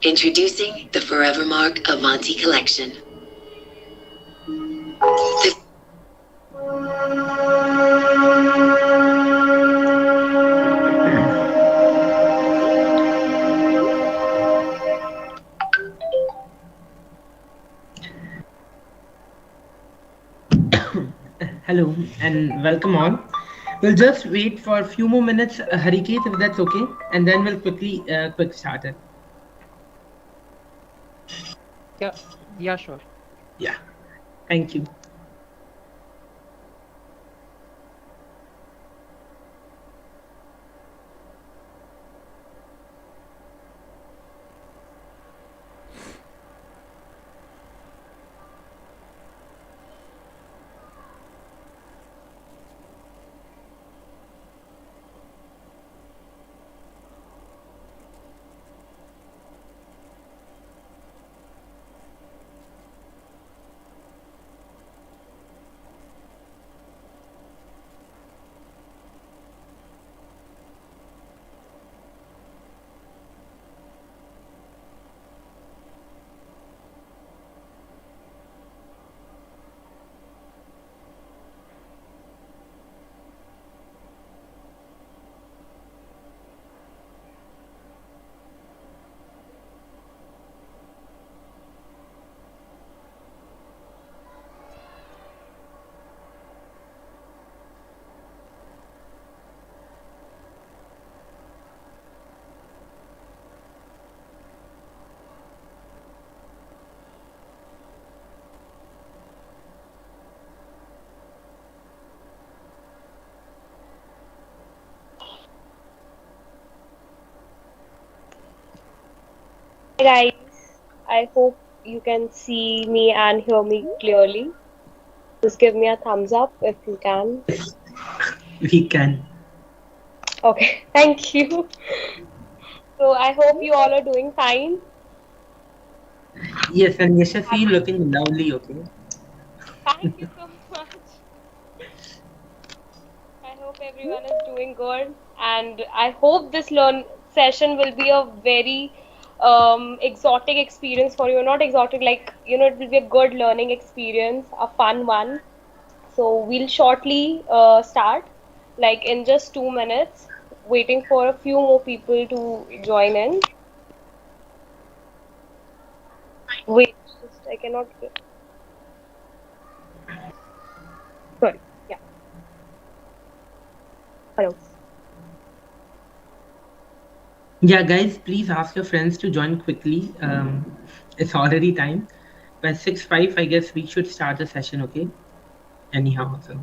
Introducing the Forevermark Avanti collection. The Hello and welcome all. We'll just wait for a few more minutes, Hariket, if that's okay, and then we'll quick start it. Yeah, yeah, sure. Yeah, thank you. Hi guys, I hope you can see me and hear me clearly. Just give me a thumbs up if you can. Yes, we can. Okay, thank you. So I hope you all are doing fine. Yes, and Yashasvi, Happy. looking lovely, okay? Thank you so much. I hope everyone is doing good, and I hope this learn session will be a very exotic experience for you. Not exotic, like it will be a good learning experience, a fun one. So we'll shortly start, like in just 2 minutes, waiting for a few more people to join in. Wait, just I cannot. Sorry. Yeah. Hello. Yeah, guys, please ask your friends to join quickly. It's already time. By 6:05, I guess we should start the session, okay? Anyhow, so.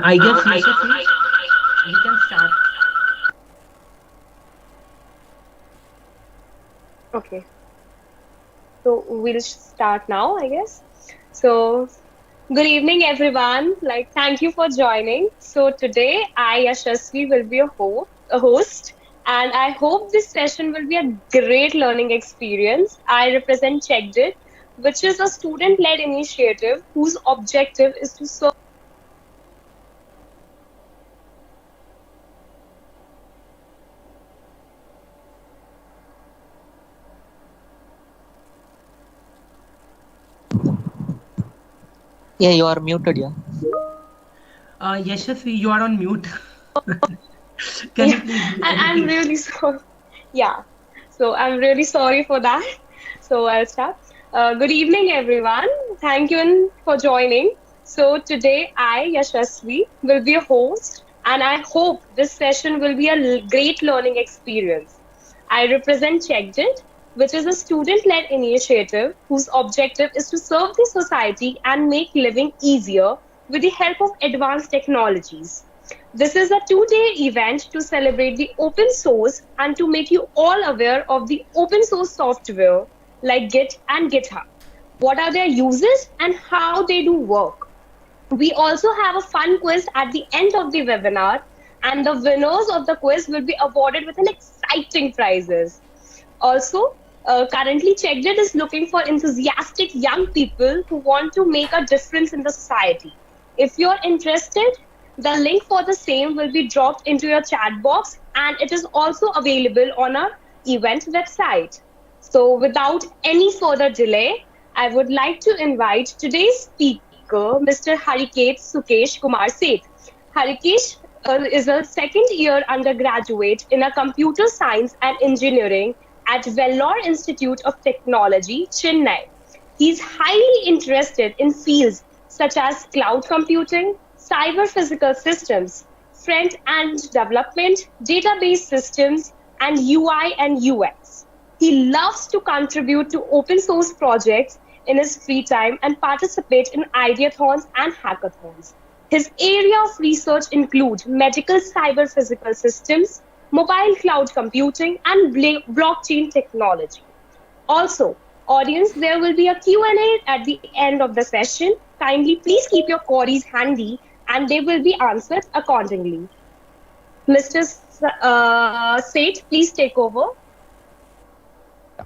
I guess Yashasvi, we can start. Okay, so we'll start now, I guess. So, good evening, everyone. Like, thank you for joining. So today, I, Yashasvi, will be a host, and I hope this session will be a great learning experience. I represent Checked It, which is a student-led initiative whose objective is to serve Yeah, you are muted, yeah. Yashasvi, you are on mute. Can you Yeah, please and I'm repeat? really sorry. Yeah, so I'm really sorry for that. So I'll start. Good evening, everyone. Thank you for joining. So today I, Yashasvi, will be a host, and I hope this session will be a great learning experience. I represent Checked It, which is a student-led initiative whose objective is to serve the society and make living easier with the help of advanced technologies. This is a 2-day event to celebrate the open source and to make you all aware of the open source software like Git and GitHub. What are their uses and how they do work? We also have a fun quiz at the end of the webinar, and the winners of the quiz will be awarded with an exciting prizes. Also, currently CheckJet is looking for enthusiastic young people who want to make a difference in the society. If you're interested, the link for the same will be dropped into your chat box, and it is also available on our event website. So, without any further delay, I would like to invite today's speaker, Mr. Hariket Sukesh Kumar Seth. Harikesh is a second year undergraduate in a computer science and engineering at Vellore Institute of Technology, Chennai. He's highly interested in fields such as cloud computing, cyber physical systems, front end development, database systems, and UI and UX. He loves to contribute to open source projects in his free time and participate in ideathons and hackathons. His area of research include medical cyber physical systems, mobile cloud computing, and blockchain technology. Also, audience, there will be a Q&A at the end of the session. Kindly please keep your queries handy and they will be answered accordingly. Mr. Seth, please take over. Yeah.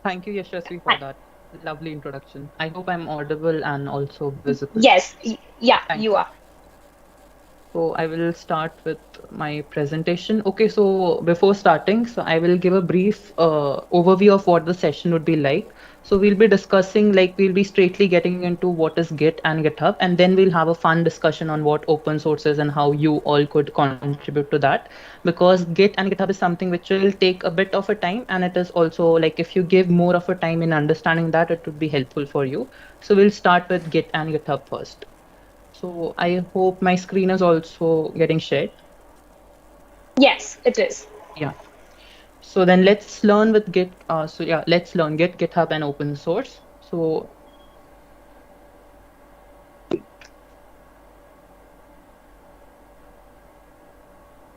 Thank you, Yashasvi, for that lovely introduction. I hope I'm audible and also visible. Yes, yeah, Thanks. you are. So I will start with my presentation. Okay, so before starting, so I will give a brief overview of what the session would be like. So we'll be discussing, like we'll be straightly getting into what is Git and GitHub, and then we'll have a fun discussion on what open source is and how you all could contribute to that. Because Git and GitHub is something which will take a bit of a time, and it is also like if you give more of a time in understanding that, it would be helpful for you. So we'll start with Git and GitHub first. So I hope my screen is also getting shared. Yes, it is. Yeah. So then let's learn with Git. So yeah, let's learn Git, GitHub, and open source. So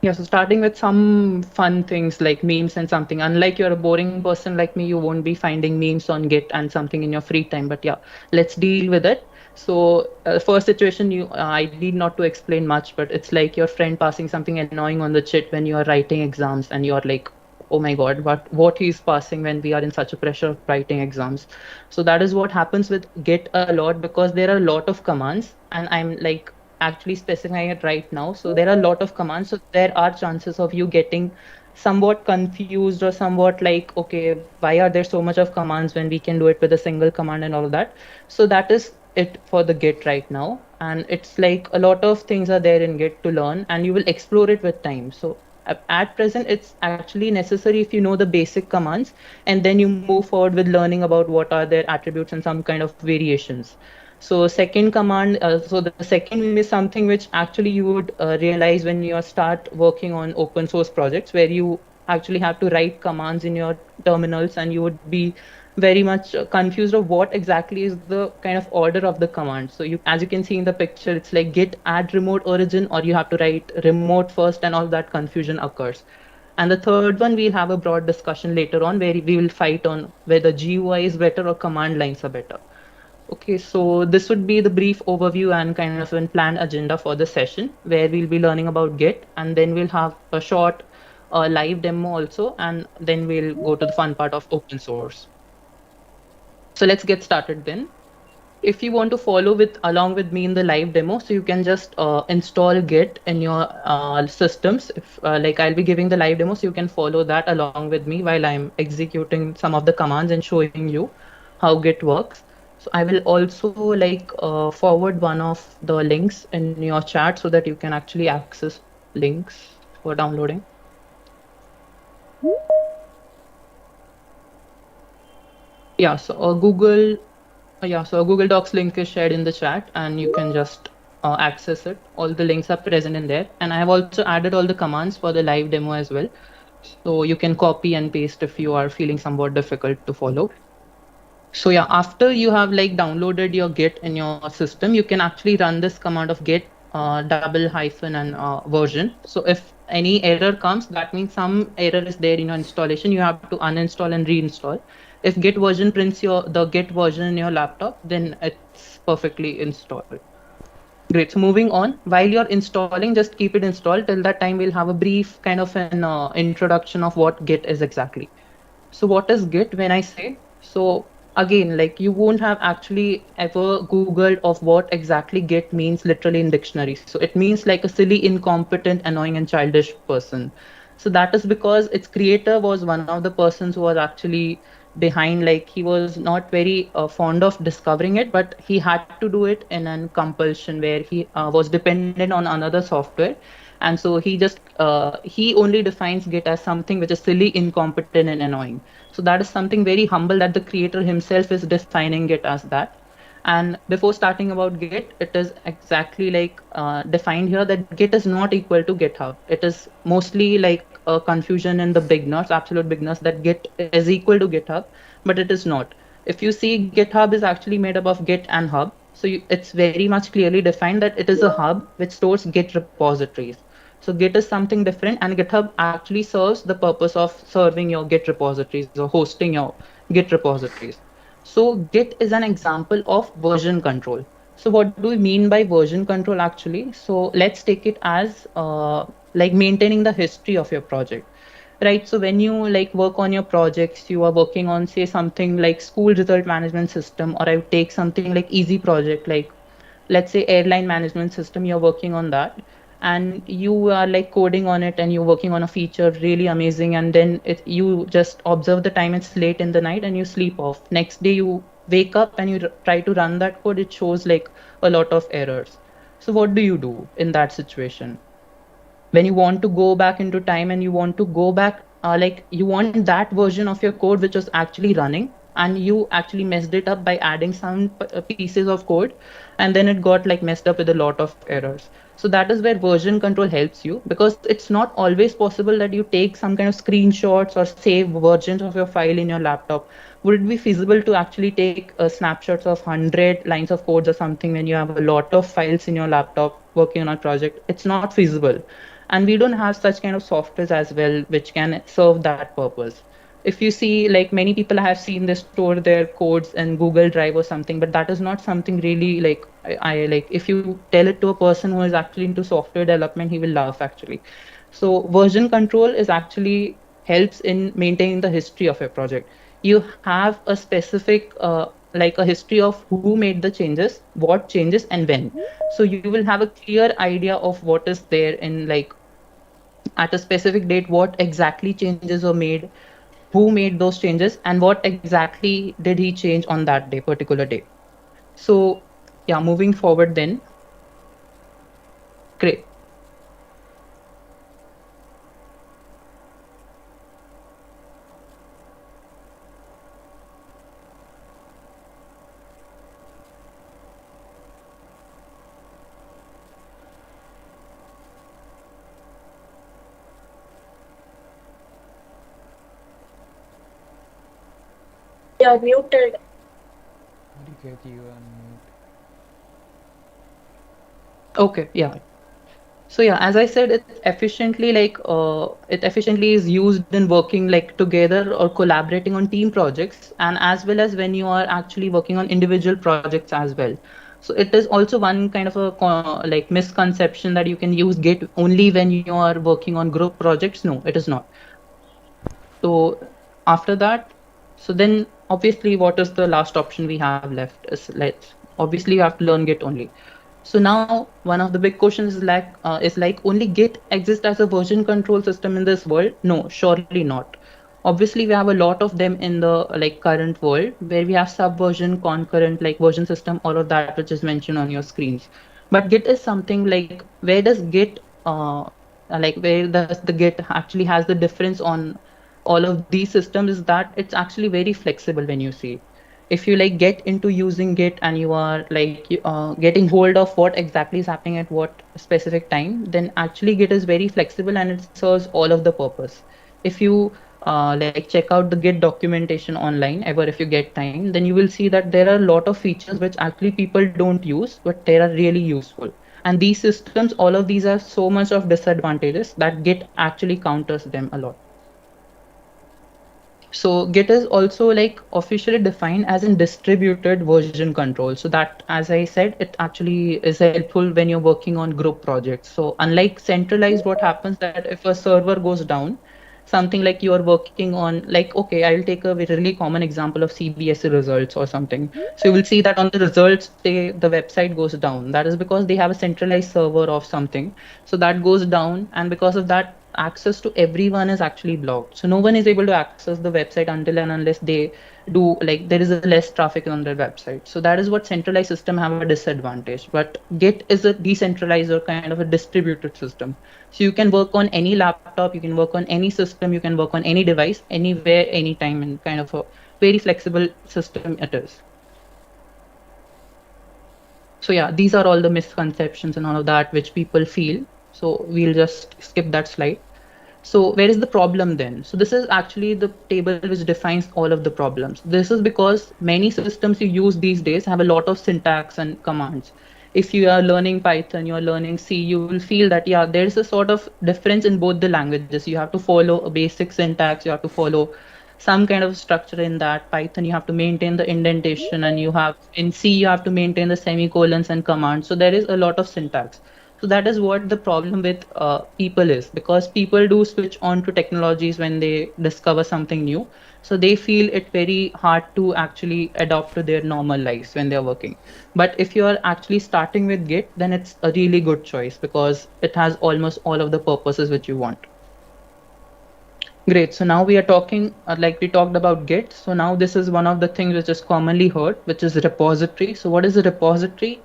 yeah, so starting with some fun things like memes and something. Unlike you're a boring person like me, you won't be finding memes on Git and something in your free time. But yeah, let's deal with it. So first situation, I need not to explain much, but it's like your friend passing something annoying on the chat when you are writing exams, and you're like, oh my God, what he's passing when we are in such a pressure of writing exams. So that is what happens with Git a lot, because there are a lot of commands, and I'm like actually specifying it right now. So there are a lot of commands. So there are chances of you getting somewhat confused or somewhat like, okay, why are there so much of commands when we can do it with a single command and all of that. So that is it for the Git right now. And it's like a lot of things are there in Git to learn, and you will explore it with time. So at present, it's actually necessary if you know the basic commands, and then you move forward with learning about what are their attributes and some kind of variations. So second command, so the second meme is something which actually you would realize when you start working on open source projects, where you actually have to write commands in your terminals, and you would be very much confused of what exactly is the kind of order of the command. So you, as you can see in the picture, it's like git add remote origin, or you have to write remote first, and all that confusion occurs. And the third one, we'll have a broad discussion later on where we will fight on whether GUI is better or command lines are better. Okay, so this would be the brief overview and kind of a planned agenda for the session, where we'll be learning about Git, and then we'll have a short live demo also, and then we'll go to the fun part of open source. So let's get started then. If you want to follow with along with me in the live demo, so you can just install Git in your systems. If like I'll be giving the live demo, so you can follow that along with me while I'm executing some of the commands and showing you how Git works. So I will also like forward one of the links in your chat so that you can actually access links for downloading. Yeah, so so a Google Docs link is shared in the chat, and you can just access it. All the links are present in there. And I have also added all the commands for the live demo as well. So you can copy and paste if you are feeling somewhat difficult to follow. So yeah, after you have like downloaded your Git in your system, you can actually run this command of Git double hyphen and version. So if any error comes, that means some error is there in your installation. You have to uninstall and reinstall. If Git version prints the Git version in your laptop, then it's perfectly installed. Great. So moving on, while you're installing, just keep it installed. Till that time, we'll have a brief kind of an introduction of what Git is exactly. So what is Git when I say? So again, like you won't have actually ever Googled of what exactly Git means literally in dictionary. So it means like a silly, incompetent, annoying, and childish person. So that is because its creator was one of the persons who was actually behind, like he was not very fond of discovering it, but he had to do it in an compulsion where he was dependent on another software. And so he only defines Git as something which is silly, incompetent, and annoying. So that is something very humble that the creator himself is defining it as that. And before starting about Git, it is exactly like defined here that Git is not equal to GitHub. It is mostly like a confusion in the beginners, absolute beginners, that Git is equal to GitHub, but it is not. If you see, GitHub is actually made up of Git and Hub. So it's very much clearly defined that it is a hub which stores Git repositories. So Git is something different, and GitHub actually serves the purpose of serving your Git repositories or hosting your Git repositories. So Git is an example of version control. So what do we mean by version control actually? So let's take it as like maintaining the history of your project. Right. So when you like work on your projects, you are working on, say, something like school result management system, or I would take something like easy project, like let's say airline management system. You're working on that, and you are like coding on it, and you're working on a feature really amazing, and then you just observe the time it's late in the night and you sleep off. Next day you wake up and you try to run that code, it shows like a lot of errors. So what do you do in that situation? When you want to go back into time and you want to go back, like you want that version of your code which was actually running, and you actually messed it up by adding some pieces of code, and then it got like messed up with a lot of errors. So that is where version control helps you, because it's not always possible that you take some kind of screenshots or save versions of your file in your laptop. Would it be feasible to actually take snapshots of 100 lines of codes or something when you have a lot of files in your laptop working on a project? It's not feasible, and we don't have such kind of softwares as well which can serve that purpose. If you see, like many people I have seen, they store their codes in Google Drive or something, but that is not something really like I like. If you tell it to a person who is actually into software development, he will laugh actually. So version control is actually helps in maintaining the history of your project. You have a specific like a history of who made the changes, what changes, and when. So you will have a clear idea of what is there in like at a specific date, what exactly changes were made, who made those changes, and what exactly did he change on that day, particular day. So yeah, moving forward then. Great. You're muted. Hariket, you are mute. Okay, yeah. So yeah, as I said, it efficiently is used in working like together or collaborating on team projects, and as well as when you are actually working on individual projects as well. So it is also one kind of a like misconception that you can use Git only when you are working on group projects. No, it is not. So after that, so then obviously what is the last option we have left is, let's obviously you have to learn Git only. So now one of the big questions is like only Git exists as a version control system in this world? No, surely not. Obviously, we have a lot of them in the like current world where we have subversion, concurrent, like version system, all of that which is mentioned on your screens. But Git is something like where does Git like where does the Git actually has the difference on all of these systems is that it's actually very flexible when you see. If you like get into using Git and you are like getting hold of what exactly is happening at what specific time, then actually Git is very flexible and it serves all of the purpose. If you like check out the Git documentation online ever, if you get time, then you will see that there are a lot of features which actually people don't use, but they are really useful. And these systems, all of these are so much of disadvantages that Git actually counters them a lot. So Git is also like officially defined as a distributed version control. So that, as I said, it actually is helpful when you're working on group projects. So unlike centralized, what happens that if a server goes down, something like you are working on, like, okay, I'll take a really common example of CBSE results or something. So you will see that on the results day, the website goes down. That is because they have a centralized server of something. So that goes down, and because of that, access to everyone is actually blocked. So no one is able to access the website until and unless they do, like, there is a less traffic on their website. So that is what centralized system have a disadvantage. But Git is a decentralized or kind of a distributed system. So you can work on any laptop, you can work on any system, you can work on any device, anywhere, anytime, and kind of a very flexible system it is. So yeah, these are all the misconceptions and all of that which people feel. So we'll just skip that slide. So where is the problem then? So this is actually the table which defines all of the problems. This is because many systems you use these days have a lot of syntax and commands. If you are learning Python, you are learning C, you will feel that, yeah, there's a sort of difference in both the languages. You have to follow a basic syntax, you have to follow some kind of structure in that. Python, you have to maintain the indentation, and you have in C, you have to maintain the semicolons and commands. So there is a lot of syntax. So that is what the problem with people is, because people do switch on to technologies when they discover something new. So they feel it very hard to actually adopt to their normal lives when they're working. But if you are actually starting with Git, then it's a really good choice because it has almost all of the purposes which you want. Great. So now we are talking, like we talked about Git. So now this is one of the things which is commonly heard, which is repository. So what is a repository?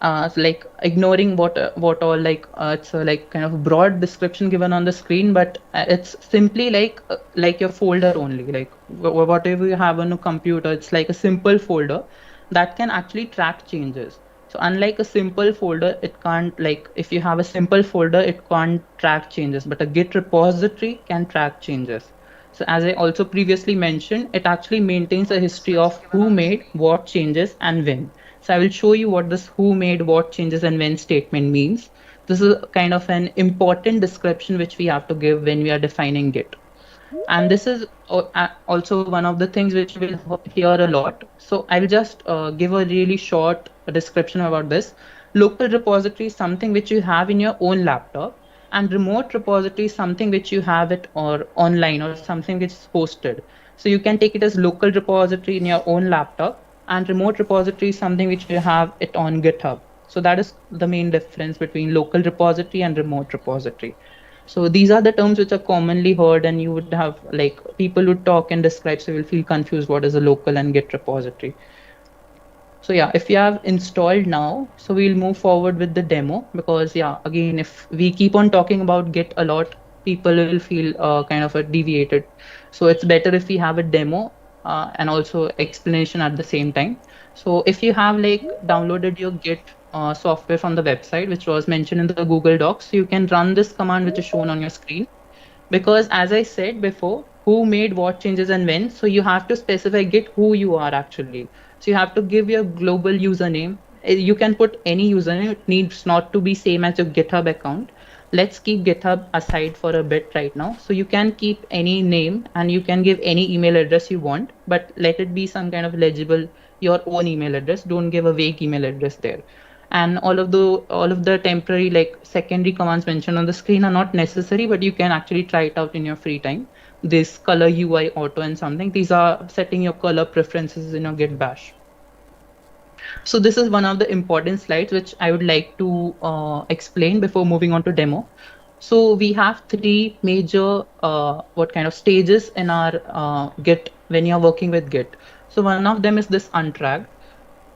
So like ignoring what all, like it's a like kind of broad description given on the screen, but it's simply like your folder only, like whatever you have on a computer. It's like a simple folder that can actually track changes. So unlike a simple folder, it can't, like if you have a simple folder, it can't track changes, but a Git repository can track changes. So as I also previously mentioned, it actually maintains a history of who made what changes and when. So I will show you what this who made what changes and when statement means. This is kind of an important description which we have to give when we are defining Git. And this is also one of the things which we'll hear a lot. So I'll just give a really short description about this. Local repository is something which you have in your own laptop, and remote repository is something which you have it or online or something which is hosted. So you can take it as local repository in your own laptop, and remote repository is something which you have it on GitHub. So that is the main difference between local repository and remote repository. So these are the terms which are commonly heard, and you would have, like, people would talk and describe, so you will feel confused what is a local and Git repository. So yeah, if you have installed now, so we'll move forward with the demo, because yeah, again, if we keep on talking about Git a lot, people will feel kind of deviated. So it's better if we have a demo and also explanation at the same time. So if you have like downloaded your Git software from the website, which was mentioned in the Google Docs, you can run this command which is shown on your screen. Because as I said before, who made what changes and when, so you have to specify Git who you are actually. So you have to give your global username. You can put any username, it needs not to be same as your GitHub account. Let's keep GitHub aside for a bit right now. So you can keep any name and you can give any email address you want, but let it be some kind of legible, your own email address. Don't give a vague email address there. And all of the temporary, like secondary commands mentioned on the screen are not necessary, but you can actually try it out in your free time. This color UI auto and something, these are setting your color preferences in your Git bash. So this is one of the important slides which I would like to explain before moving on to demo. So we have three major what kind of stages in our Git when you're working with Git. So one of them is this untracked,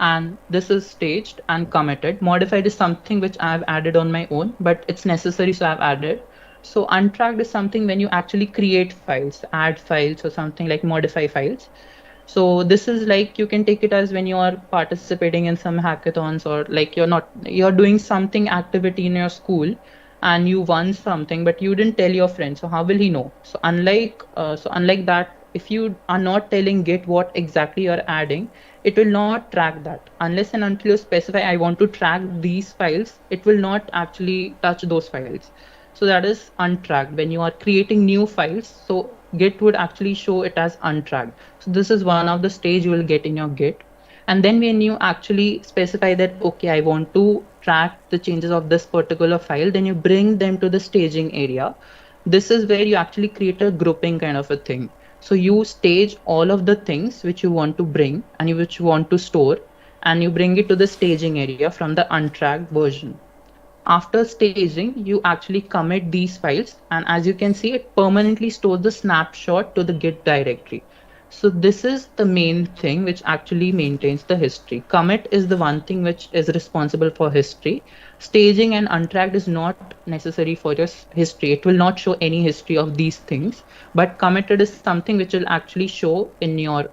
and this is staged and committed. Modified is something which I've added on my own, but it's necessary, so I've added. So untracked is something when you actually create files, add files or something, like modify files. So this is like, you can take it as when you are participating in some hackathons, or like you're doing something activity in your school and you won something, but you didn't tell your friend. So how will he know? So unlike that, if you are not telling Git what exactly you're adding, it will not track that unless and until you specify, I want to track these files. It will not actually touch those files. So that is untracked when you are creating new files. So Git would actually show it as untracked. So this is one of the stage you will get in your Git. And then when you actually specify that, okay, I want to track the changes of this particular file, then you bring them to the staging area. This is where you actually create a grouping kind of a thing. So you stage all of the things which you want to bring and which you want to store, and you bring it to the staging area from the untracked version. After staging, you actually commit these files, and as you can see, it permanently stores the snapshot to the Git directory. So this is the main thing which actually maintains the history. Commit is the one thing which is responsible for history. Staging and untracked is not necessary for your history. It will not show any history of these things, but committed is something which will actually show in your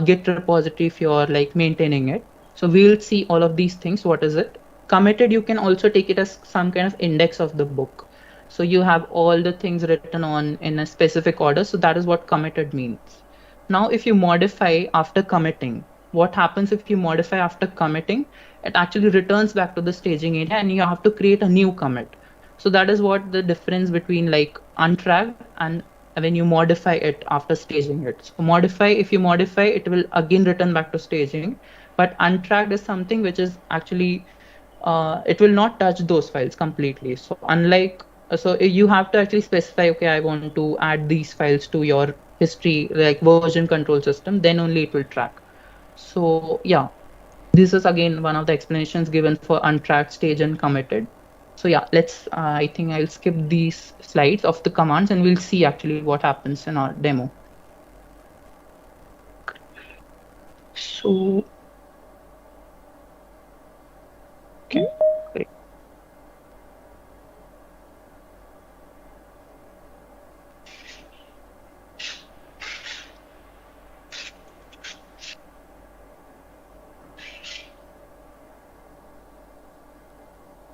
Git repository if you're like maintaining it. So we'll see all of these things. What is it? Committed, you can also take it as some kind of index of the book. So you have all the things written on in a specific order. So that is what committed means. Now, if you modify after committing, what happens if you modify after committing? It actually returns back to the staging area and you have to create a new commit. So that is what the difference between like untracked and when you modify it after staging it. So modify, if you modify, it will again return back to staging. But untracked is something which is actually it will not touch those files completely. So unlike, so you have to actually specify, okay, I want to add these files to your history, like version control system, then only it will track. So yeah, this is again one of the explanations given for untracked, stage, and committed. So yeah, let's, I think I'll skip these slides of the commands and we'll see actually what happens in our demo. So, okay, great.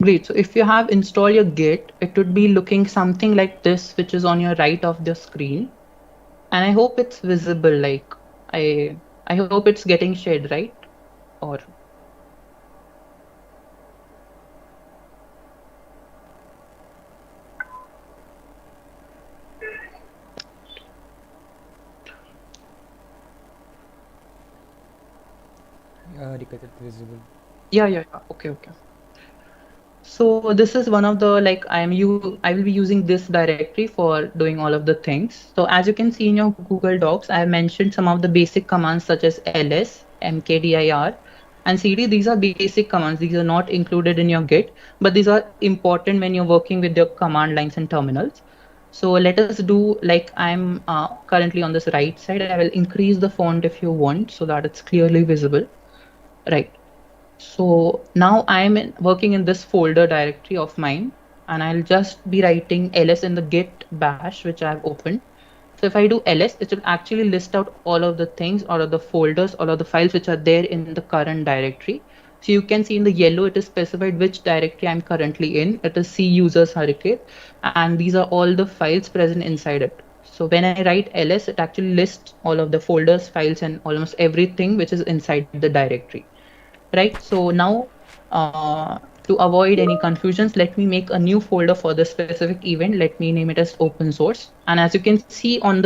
Great. So if you have installed your Git, it would be looking something like this, which is on your right of the screen. And I hope it's visible. Like I hope it's getting shared, right? Or Hariket, it's visible. yeah. Okay. So this is one of the, like, I will be using this directory for doing all of the things. So as you can see in your Google Docs, I have mentioned some of the basic commands such as ls, mkdir, and cd. These are basic commands. These are not included in your Git, but these are important when you're working with your command lines and terminals. So let us do, like, I'm currently on this right side. I will increase the font if you want so that it's clearly visible. Right. So now I'm working in this folder directory of mine, and I'll just be writing ls in the git bash, which I've opened. So if I do ls, it will actually list out all of the things, all of the folders, all of the files which are there in the current directory. So you can see in the yellow, it is specified which directory I'm currently in. It is C users Hariket, and these are all the files present inside it. So when I write ls, it actually lists all of the folders, files, and almost everything which is inside the directory. Right. So now to avoid any confusions, let me make a new folder for the specific event. Let me name it as open source. And as you can see on the